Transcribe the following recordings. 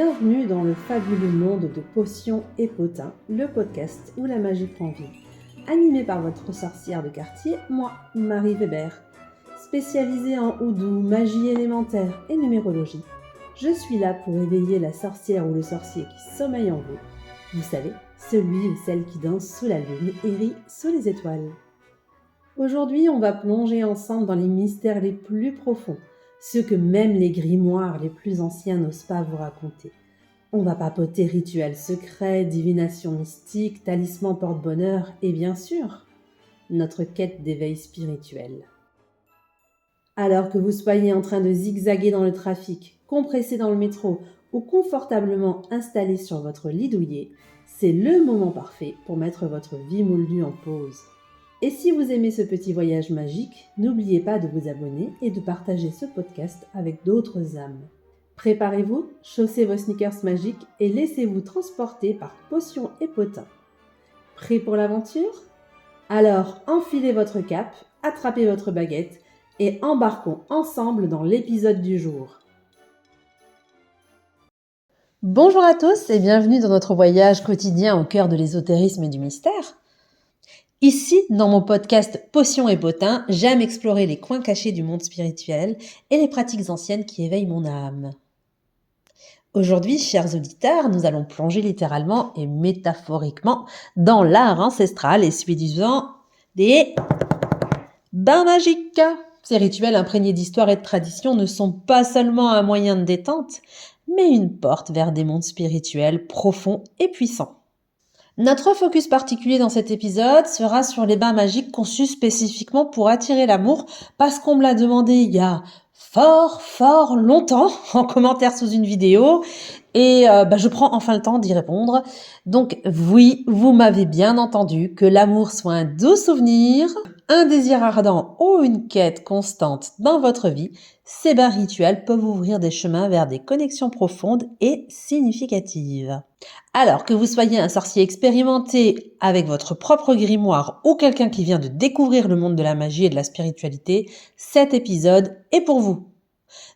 Bienvenue dans le fabuleux monde de Potions et Potins, le podcast où la magie prend vie. Animé par votre sorcière de quartier, moi, Marie Weber. Spécialisée en houdou, magie élémentaire et numérologie, je suis là pour éveiller la sorcière ou le sorcier qui sommeille en vous. Vous savez, celui ou celle qui danse sous la lune et rit sous les étoiles. Aujourd'hui, on va plonger ensemble dans les mystères les plus profonds, ceux que même les grimoires les plus anciens n'osent pas vous raconter. On va papoter rituels secrets, divination mystique, talismans porte-bonheur et bien sûr, notre quête d'éveil spirituel. Alors que vous soyez en train de zigzaguer dans le trafic, compressé dans le métro ou confortablement installé sur votre lit douillet, c'est le moment parfait pour mettre votre vie moldue en pause. Et si vous aimez ce petit voyage magique, n'oubliez pas de vous abonner et de partager ce podcast avec d'autres âmes. Préparez-vous, chaussez vos sneakers magiques et laissez-vous transporter par Potions et Potins. Prêts pour l'aventure ? Alors enfilez votre cape, attrapez votre baguette et embarquons ensemble dans l'épisode du jour. Bonjour à tous et bienvenue dans notre voyage quotidien au cœur de l'ésotérisme et du mystère. Ici, dans mon podcast Potions et Potins, j'aime explorer les coins cachés du monde spirituel et les pratiques anciennes qui éveillent mon âme. Aujourd'hui, chers auditeurs, nous allons plonger littéralement et métaphoriquement dans l'art ancestral et celui du vent des bains magiques. Ces rituels imprégnés d'histoire et de tradition ne sont pas seulement un moyen de détente, mais une porte vers des mondes spirituels profonds et puissants. Notre focus particulier dans cet épisode sera sur les bains magiques conçus spécifiquement pour attirer l'amour parce qu'on me l'a demandé il y a fort longtemps en commentaire sous une vidéo et je prends enfin le temps d'y répondre. Donc oui, vous m'avez bien entendu, que l'amour soit un doux souvenir, un désir ardent ou une quête constante dans votre vie, ces bains rituels peuvent ouvrir des chemins vers des connexions profondes et significatives. Alors que vous soyez un sorcier expérimenté avec votre propre grimoire ou quelqu'un qui vient de découvrir le monde de la magie et de la spiritualité, cet épisode est pour vous.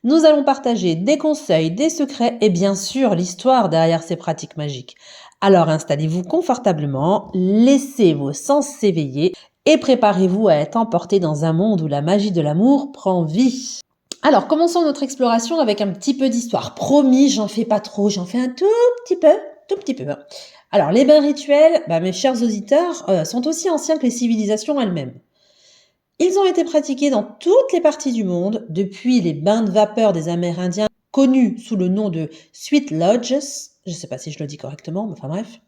Nous allons partager des conseils, des secrets et bien sûr l'histoire derrière ces pratiques magiques. Alors installez-vous confortablement, laissez vos sens s'éveiller et préparez-vous à être emporté dans un monde où la magie de l'amour prend vie. Alors commençons notre exploration avec un petit peu d'histoire. Promis, j'en fais pas trop, j'en fais un tout petit peu. Alors, les bains rituels, mes chers auditeurs, sont aussi anciens que les civilisations elles-mêmes. Ils ont été pratiqués dans toutes les parties du monde, depuis les bains de vapeur des Amérindiens, connus sous le nom de Sweat Lodges, je ne sais pas si je le dis correctement, mais enfin bref,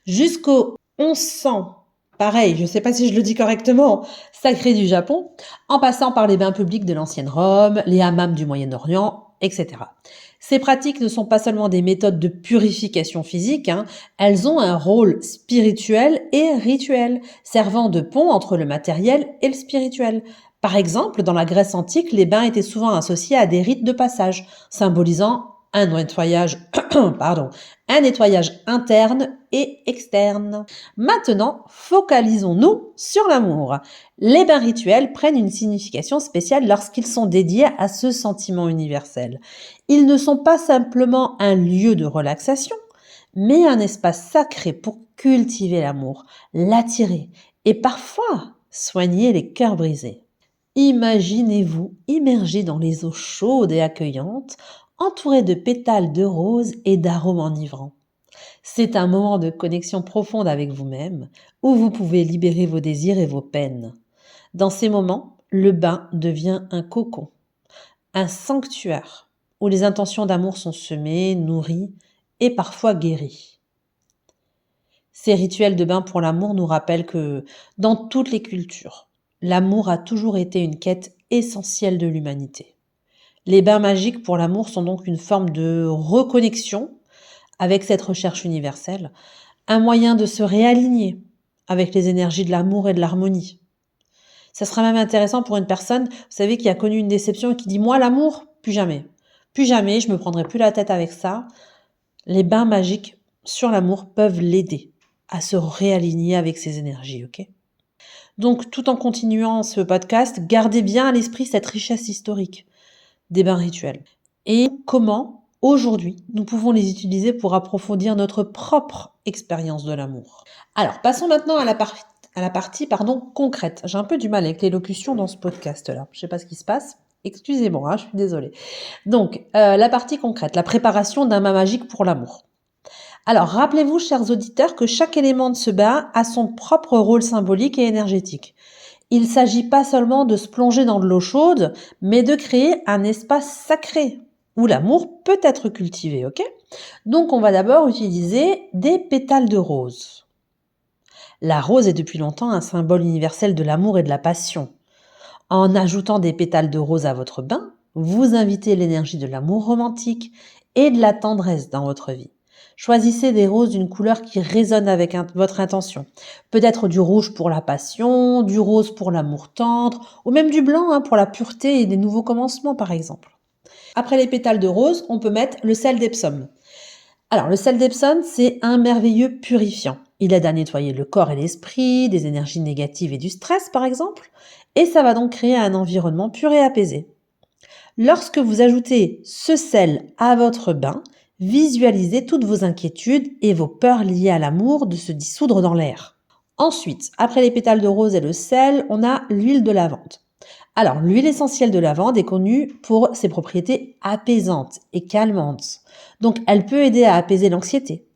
jusqu'au 1100, pareil, je ne sais pas si je le dis correctement, sacré du Japon, en passant par les bains publics de l'ancienne Rome, les hammams du Moyen-Orient, etc. Ces pratiques ne sont pas seulement des méthodes de purification physique, elles ont un rôle spirituel et rituel, servant de pont entre le matériel et le spirituel. Par exemple, dans la Grèce antique, les bains étaient souvent associés à des rites de passage, symbolisant un nettoyage interne et externe. Maintenant, focalisons-nous sur l'amour. Les bains rituels prennent une signification spéciale lorsqu'ils sont dédiés à ce sentiment universel. Ils ne sont pas simplement un lieu de relaxation, mais un espace sacré pour cultiver l'amour, l'attirer et parfois soigner les cœurs brisés. Imaginez-vous immergé dans les eaux chaudes et accueillantes, entouré de pétales de roses et d'arômes enivrants. C'est un moment de connexion profonde avec vous-même, où vous pouvez libérer vos désirs et vos peines. Dans ces moments, le bain devient un cocon, un sanctuaire, où les intentions d'amour sont semées, nourries et parfois guéries. Ces rituels de bain pour l'amour nous rappellent que, dans toutes les cultures, l'amour a toujours été une quête essentielle de l'humanité. Les bains magiques pour l'amour sont donc une forme de reconnexion avec cette recherche universelle, un moyen de se réaligner avec les énergies de l'amour et de l'harmonie. Ça sera même intéressant pour une personne, vous savez, qui a connu une déception et qui dit « Moi, l'amour, plus jamais. Plus jamais, je me prendrai plus la tête avec ça. » Les bains magiques sur l'amour peuvent l'aider à se réaligner avec ses énergies, ok ? Donc, tout en continuant ce podcast, gardez bien à l'esprit cette richesse historique des bains rituels et comment Aujourd'hui, nous pouvons les utiliser pour approfondir notre propre expérience de l'amour. Alors, passons maintenant à la partie concrète. J'ai un peu du mal avec l'élocution dans ce podcast-là. Je ne sais pas ce qui se passe. Excusez-moi, je suis désolée. Donc, la partie concrète, la préparation d'un bain magique pour l'amour. Alors, rappelez-vous, chers auditeurs, que chaque élément de ce bain a son propre rôle symbolique et énergétique. Il ne s'agit pas seulement de se plonger dans de l'eau chaude, mais de créer un espace sacré où l'amour peut être cultivé, ok ? Donc, on va d'abord utiliser des pétales de rose. La rose est depuis longtemps un symbole universel de l'amour et de la passion. En ajoutant des pétales de rose à votre bain, vous invitez l'énergie de l'amour romantique et de la tendresse dans votre vie. Choisissez des roses d'une couleur qui résonne avec votre intention. Peut-être du rouge pour la passion, du rose pour l'amour tendre, ou même du blanc pour la pureté et des nouveaux commencements par exemple. Après les pétales de rose, on peut mettre le sel d'Epsom. Alors, le sel d'Epsom, c'est un merveilleux purifiant. Il aide à nettoyer le corps et l'esprit, des énergies négatives et du stress, par exemple, et ça va donc créer un environnement pur et apaisé. Lorsque vous ajoutez ce sel à votre bain, visualisez toutes vos inquiétudes et vos peurs liées à l'amour de se dissoudre dans l'air. Ensuite, après les pétales de rose et le sel, on a l'huile de lavande. Alors, l'huile essentielle de lavande est connue pour ses propriétés apaisantes et calmantes. Donc, elle peut aider à apaiser l'anxiété,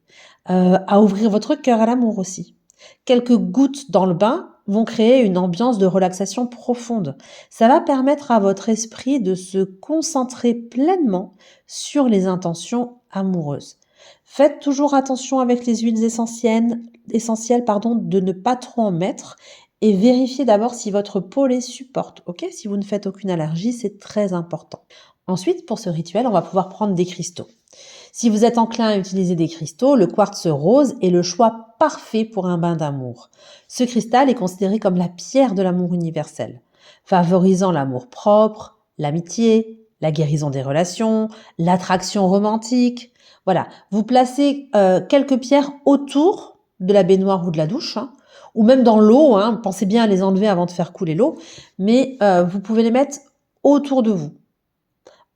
à ouvrir votre cœur à l'amour aussi. Quelques gouttes dans le bain vont créer une ambiance de relaxation profonde. Ça va permettre à votre esprit de se concentrer pleinement sur les intentions amoureuses. Faites toujours attention avec les huiles essentielles, de ne pas trop en mettre et vérifiez d'abord si votre peau les supporte. Ok ? Si vous ne faites aucune allergie, c'est très important. Ensuite, pour ce rituel, on va pouvoir prendre des cristaux. Si vous êtes enclin à utiliser des cristaux, le quartz rose est le choix parfait pour un bain d'amour. Ce cristal est considéré comme la pierre de l'amour universel, favorisant l'amour propre, l'amitié, la guérison des relations, l'attraction romantique. Voilà, vous placez quelques pierres autour de la baignoire ou de la douche, ou même dans l'eau, pensez bien à les enlever avant de faire couler l'eau, mais vous pouvez les mettre autour de vous.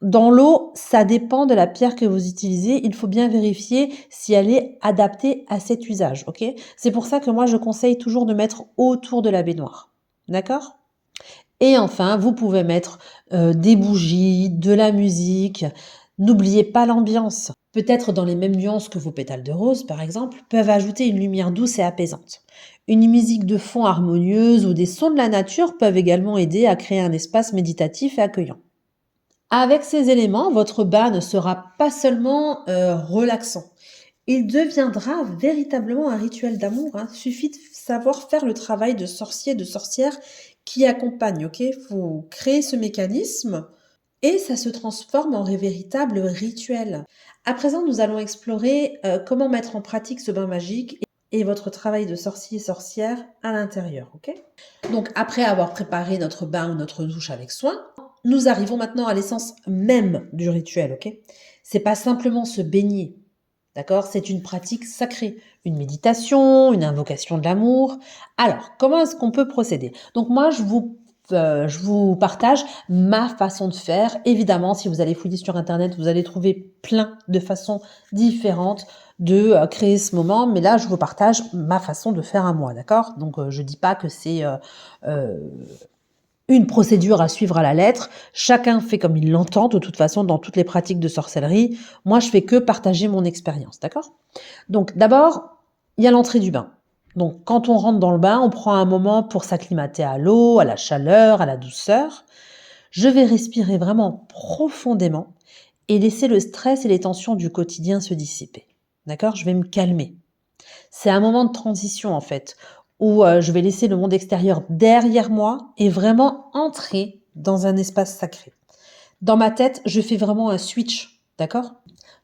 Dans l'eau, ça dépend de la pierre que vous utilisez. Il faut bien vérifier si elle est adaptée à cet usage, ok ? C'est pour ça que moi, je conseille toujours de mettre autour de la baignoire, d'accord ? Et enfin, vous pouvez mettre des bougies, de la musique. N'oubliez pas l'ambiance. Peut-être dans les mêmes nuances que vos pétales de rose, par exemple, peuvent ajouter une lumière douce et apaisante. Une musique de fond harmonieuse ou des sons de la nature peuvent également aider à créer un espace méditatif et accueillant. Avec ces éléments, votre bain ne sera pas seulement relaxant. Il deviendra véritablement un rituel d'amour. Suffit de savoir faire le travail de sorcier, de sorcière qui accompagne. Ok, faut créer ce mécanisme et ça se transforme en véritable rituel. À présent, nous allons explorer comment mettre en pratique ce bain magique et votre travail de sorcier et sorcière à l'intérieur. Ok ? Donc, après avoir préparé notre bain ou notre douche avec soin, nous arrivons maintenant à l'essence même du rituel, ok ? C'est pas simplement se baigner, d'accord ? C'est une pratique sacrée, une méditation, une invocation de l'amour. Alors, comment est-ce qu'on peut procéder ? Donc moi, je vous partage ma façon de faire. Évidemment, si vous allez fouiller sur Internet, vous allez trouver plein de façons différentes de créer ce moment. Mais là, je vous partage ma façon de faire à moi, d'accord ? Donc, je dis pas que c'est une procédure à suivre à la lettre. Chacun fait comme il l'entend, de toute façon, dans toutes les pratiques de sorcellerie. Moi, je fais que partager mon expérience, d'accord ? Donc, d'abord, il y a l'entrée du bain. Donc, quand on rentre dans le bain, on prend un moment pour s'acclimater à l'eau, à la chaleur, à la douceur. Je vais respirer vraiment profondément et laisser le stress et les tensions du quotidien se dissiper. D'accord ? Je vais me calmer. C'est un moment de transition, en fait, où je vais laisser le monde extérieur derrière moi et vraiment entrer dans un espace sacré. Dans ma tête, je fais vraiment un switch, d'accord ?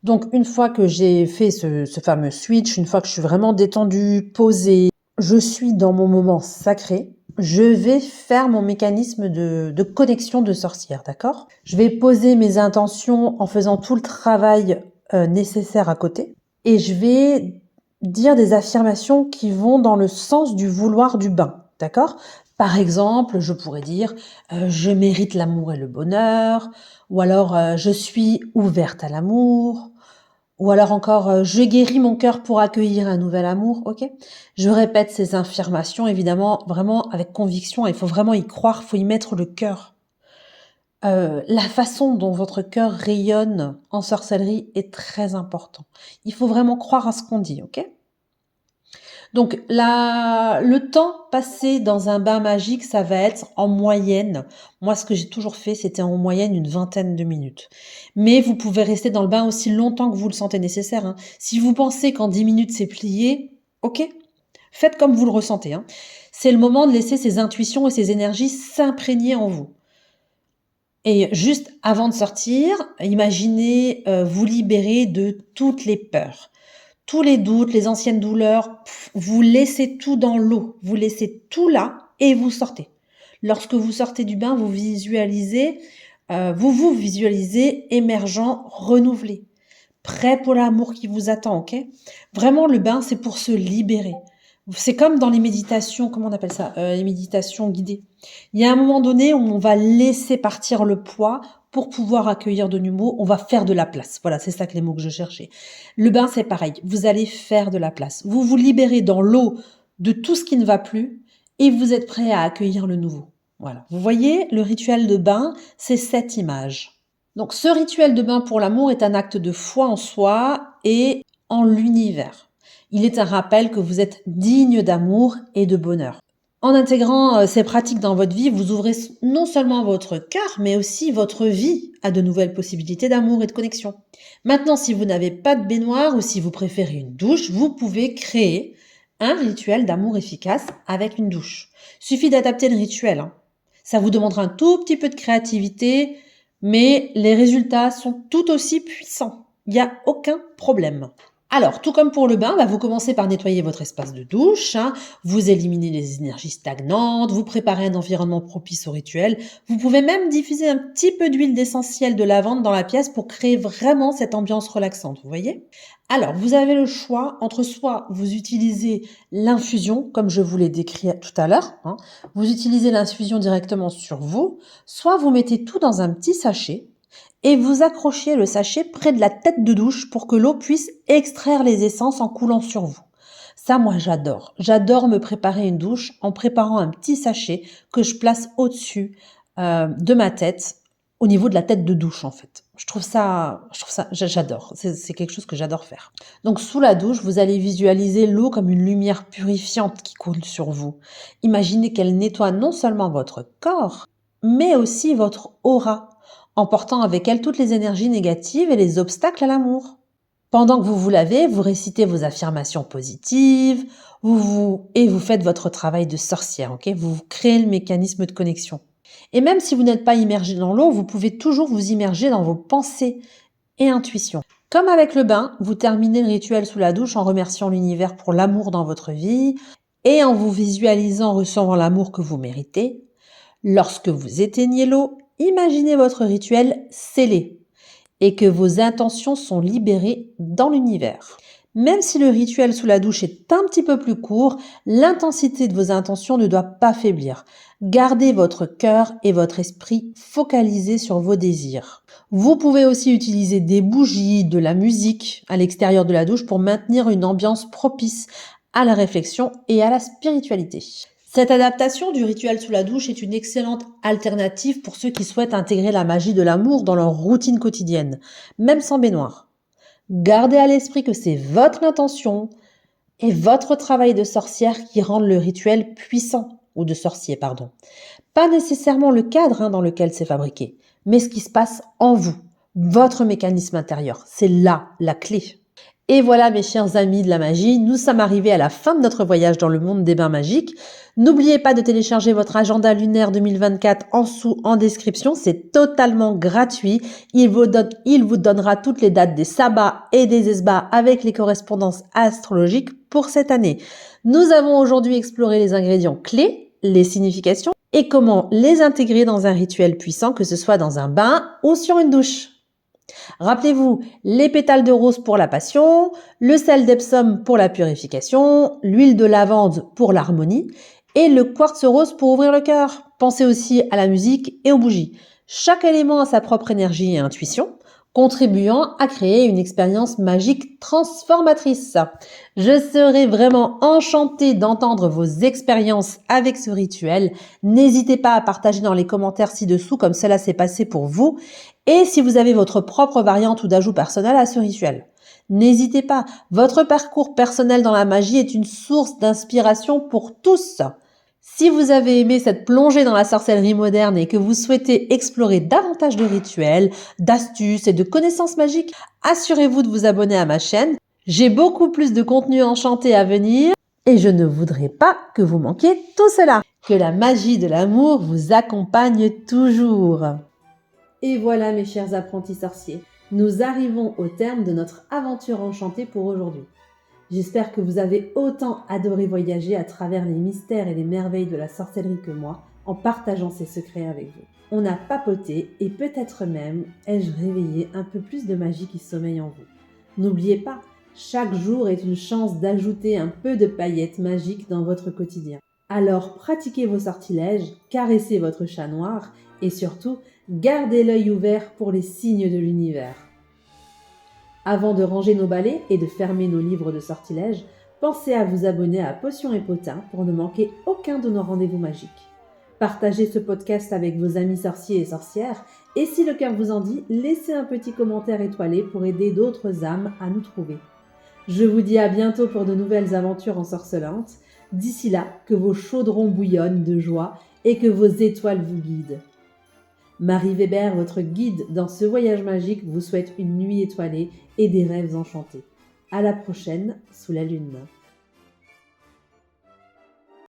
Donc, une fois que j'ai fait ce fameux switch, une fois que je suis vraiment détendue, posée, je suis dans mon moment sacré, je vais faire mon mécanisme de connexion de sorcière, d'accord ? Je vais poser mes intentions en faisant tout le travail nécessaire à côté et je vais dire des affirmations qui vont dans le sens du vouloir du bain, d'accord ? Par exemple, je pourrais dire je mérite l'amour et le bonheur, ou alors je suis ouverte à l'amour, ou alors encore je guéris mon cœur pour accueillir un nouvel amour, ok? Je répète ces affirmations évidemment vraiment avec conviction, il faut vraiment y croire, il faut y mettre le cœur. La façon dont votre cœur rayonne en sorcellerie est très important. Il faut vraiment croire à ce qu'on dit, ok? Donc le temps passé dans un bain magique, ça va être en moyenne, moi ce que j'ai toujours fait, c'était en moyenne une vingtaine de minutes. Mais vous pouvez rester dans le bain aussi longtemps que vous le sentez nécessaire, hein. Si vous pensez qu'en 10 minutes c'est plié, ok, faites comme vous le ressentez, hein. C'est le moment de laisser ces intuitions et ces énergies s'imprégner en vous. Et juste avant de sortir, imaginez vous libérer de toutes les peurs. Tous les doutes, les anciennes douleurs, vous laissez tout dans l'eau, vous laissez tout là et vous sortez. Lorsque vous sortez du bain, vous vous visualisez émergeant, renouvelé, prêt pour l'amour qui vous attend, ok? Vraiment, le bain, c'est pour se libérer. C'est comme dans les méditations, comment on appelle ça? Les méditations guidées. Il y a un moment donné où on va laisser partir le poids pour pouvoir accueillir de nouveau, on va faire de la place. Voilà, c'est ça que les mots que je cherchais. Le bain, c'est pareil. Vous allez faire de la place. Vous vous libérez dans l'eau de tout ce qui ne va plus et vous êtes prêt à accueillir le nouveau. Voilà. Vous voyez, le rituel de bain, c'est cette image. Donc, ce rituel de bain pour l'amour est un acte de foi en soi et en l'univers. Il est un rappel que vous êtes digne d'amour et de bonheur. En intégrant ces pratiques dans votre vie, vous ouvrez non seulement votre cœur, mais aussi votre vie à de nouvelles possibilités d'amour et de connexion. Maintenant, si vous n'avez pas de baignoire ou si vous préférez une douche, vous pouvez créer un rituel d'amour efficace avec une douche. Suffit d'adapter le rituel, hein. Ça vous demandera un tout petit peu de créativité, mais les résultats sont tout aussi puissants. Il n'y a aucun problème. Alors, tout comme pour le bain, vous commencez par nettoyer votre espace de douche, hein, vous éliminez les énergies stagnantes, vous préparez un environnement propice au rituel. Vous pouvez même diffuser un petit peu d'huile d'essentiel de lavande dans la pièce pour créer vraiment cette ambiance relaxante, vous voyez? Alors, vous avez le choix entre soit vous utilisez l'infusion, comme je vous l'ai décrit tout à l'heure, hein, vous utilisez l'infusion directement sur vous, soit vous mettez tout dans un petit sachet, et vous accrochez le sachet près de la tête de douche pour que l'eau puisse extraire les essences en coulant sur vous. Ça, moi, j'adore. J'adore me préparer une douche en préparant un petit sachet que je place au-dessus de ma tête, au niveau de la tête de douche, en fait. J'adore. C'est quelque chose que j'adore faire. Donc, sous la douche, vous allez visualiser l'eau comme une lumière purifiante qui coule sur vous. Imaginez qu'elle nettoie non seulement votre corps, mais aussi votre aura, emportant avec elle toutes les énergies négatives et les obstacles à l'amour. Pendant que vous vous lavez, vous récitez vos affirmations positives, vous faites votre travail de sorcière, ok? Vous créez le mécanisme de connexion. Et même si vous n'êtes pas immergé dans l'eau, vous pouvez toujours vous immerger dans vos pensées et intuitions. Comme avec le bain, vous terminez le rituel sous la douche en remerciant l'univers pour l'amour dans votre vie et en vous visualisant recevant l'amour que vous méritez. Lorsque vous éteignez l'eau, imaginez votre rituel scellé et que vos intentions sont libérées dans l'univers. Même si le rituel sous la douche est un petit peu plus court, l'intensité de vos intentions ne doit pas faiblir. Gardez votre cœur et votre esprit focalisés sur vos désirs. Vous pouvez aussi utiliser des bougies, de la musique à l'extérieur de la douche pour maintenir une ambiance propice à la réflexion et à la spiritualité. Cette adaptation du rituel sous la douche est une excellente alternative pour ceux qui souhaitent intégrer la magie de l'amour dans leur routine quotidienne, même sans baignoire. Gardez à l'esprit que c'est votre intention et votre travail de sorcière qui rendent le rituel puissant, ou de sorcier, pardon. Pas nécessairement le cadre dans lequel c'est fabriqué, mais ce qui se passe en vous, votre mécanisme intérieur. C'est là la clé. Et voilà mes chers amis de la magie, nous sommes arrivés à la fin de notre voyage dans le monde des bains magiques. N'oubliez pas de télécharger votre agenda lunaire 2024 en dessous en description, c'est totalement gratuit. Il vous donnera toutes les dates des sabbats et des esbats avec les correspondances astrologiques pour cette année. Nous avons aujourd'hui exploré les ingrédients clés, les significations et comment les intégrer dans un rituel puissant, que ce soit dans un bain ou sur une douche. Rappelez-vous, les pétales de rose pour la passion, le sel d'Epsom pour la purification, l'huile de lavande pour l'harmonie et le quartz rose pour ouvrir le cœur. Pensez aussi à la musique et aux bougies. Chaque élément a sa propre énergie et intuition, contribuant à créer une expérience magique transformatrice. Je serais vraiment enchantée d'entendre vos expériences avec ce rituel. N'hésitez pas à partager dans les commentaires ci-dessous comme cela s'est passé pour vous et si vous avez votre propre variante ou d'ajout personnel à ce rituel. N'hésitez pas, votre parcours personnel dans la magie est une source d'inspiration pour tous. Si vous avez aimé cette plongée dans la sorcellerie moderne et que vous souhaitez explorer davantage de rituels, d'astuces et de connaissances magiques, assurez-vous de vous abonner à ma chaîne. J'ai beaucoup plus de contenu enchanté à venir et je ne voudrais pas que vous manquiez tout cela. Que la magie de l'amour vous accompagne toujours. Et voilà mes chers apprentis sorciers, nous arrivons au terme de notre aventure enchantée pour aujourd'hui. J'espère que vous avez autant adoré voyager à travers les mystères et les merveilles de la sorcellerie que moi, en partageant ses secrets avec vous. On a papoté et peut-être même ai-je réveillé un peu plus de magie qui sommeille en vous. N'oubliez pas, chaque jour est une chance d'ajouter un peu de paillettes magiques dans votre quotidien. Alors pratiquez vos sortilèges, caressez votre chat noir et surtout, gardez l'œil ouvert pour les signes de l'univers. Avant de ranger nos balais et de fermer nos livres de sortilèges, pensez à vous abonner à Potions et Potins pour ne manquer aucun de nos rendez-vous magiques. Partagez ce podcast avec vos amis sorciers et sorcières et si le cœur vous en dit, laissez un petit commentaire étoilé pour aider d'autres âmes à nous trouver. Je vous dis à bientôt pour de nouvelles aventures ensorcelantes. D'ici là, que vos chaudrons bouillonnent de joie et que vos étoiles vous guident. Marie Weber, votre guide dans ce voyage magique, vous souhaite une nuit étoilée et des rêves enchantés. À la prochaine, sous la lune.